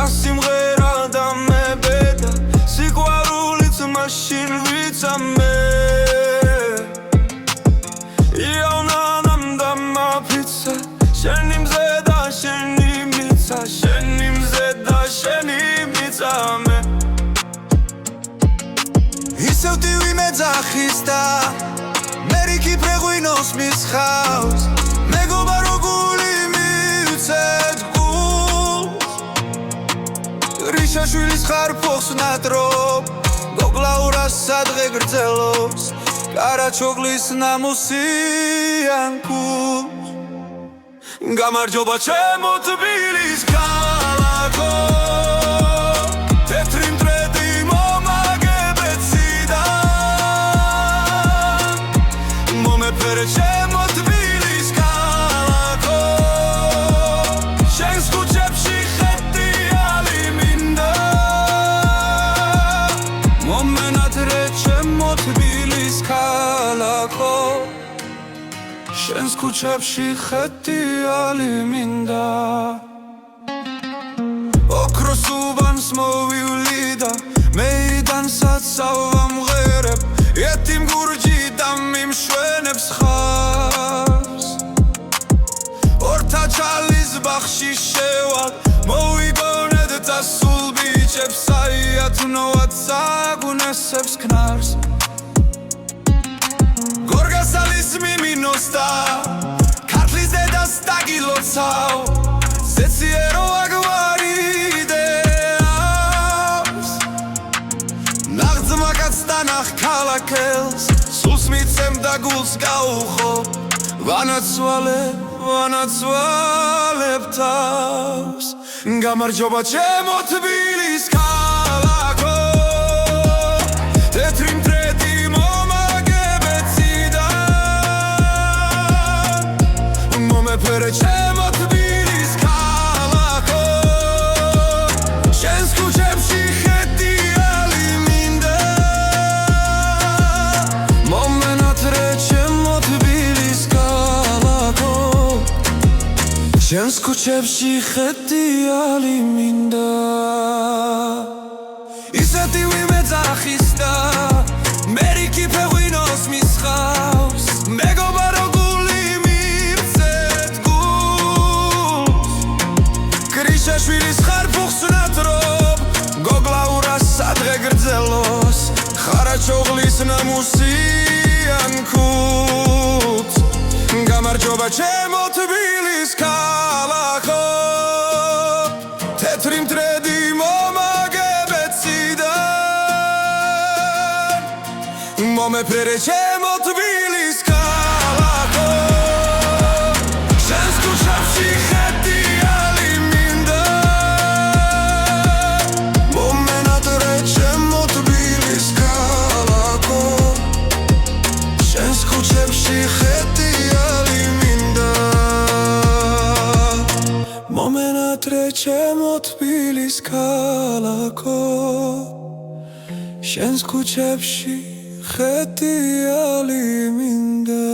და სიმღერა და მებედა სიყვარულიც მაშინ ვიცა მე იავნანამ და მაფიცა შენი მზე და შენი მიცა შენი მზე და შენი მიცა მე ისევ ტივი მეძახის და მერიქი ფრეღვინოს მისხავს მეგობა როგორი მივცეთ გულს რიშაშვილის ხარფოხს ნატრობ გოგლაურას სადღე გრძელობს კარაჩოგლის ნამოსიან გულს გამარჯობა ჩემო თბილის ქალაქო თეთრი მტრედი მომაგებეციდან მომეფერე ჩემო თბილის ქალაქო შენს ქუჩებში ხეტიალი მინდა მომენატრე ჩემო თბილის ქალაქო შენს ქუჩებში ხეტიალი მინდა ოქროს უბანს მოვივლი და მეიდანსაც ავამღერებ ეთიმ გურჯი და მიმშვენებს ხარს ორთა ჩალის ბახში შევალ მოვიგონედ და სულ ბიჭებს საიათნოად საგუნესებს ქნარს გორგასალის მიმინოს და ქართლის დედას დაგილოცავ ზეციერო აგვარიდეავს ნაღძმა კაცს და ნახ ქალაქელს სულს მიცემ და გულს გაუხო ვანაცვალებ თავს გამარჯობა ჩემო თბილის ქალაქო თეთრი მტრედი მომაგებეციდან მომეფერე ჩემო თბილის ქალაქო შენს ქუჩებში ხეტიალი მინდა მომენატრე ჩემო თბილის ქალაქო შენს ქუჩებში ხეტიალი მინდა ისეთი ვიმეძახის და მერიქი ფეღვინოს მისხავს მეგობა როგორი მივცეთ გულს გრიშაშვილის ხარფუხს ნატრობ გოგლაურას სადღე გრძელოს ხარაჩოგლის ნამუსიან ქუდს გამარჯობა ჩემო თბილის ქალაქო თეთრი მტრედი მომაგებეციდან მომეფერე ჩემო თბილის ქალაქო შენს ქუჩებში ხეტიალი მინდა მომენატრე ჩემო თბილის ქალაქო შენს ქუჩებში ხეტიალი მინდა მომენატრე ჩემო თბილის ქალაქო შენს ქუჩებში ხეტიალი მინდა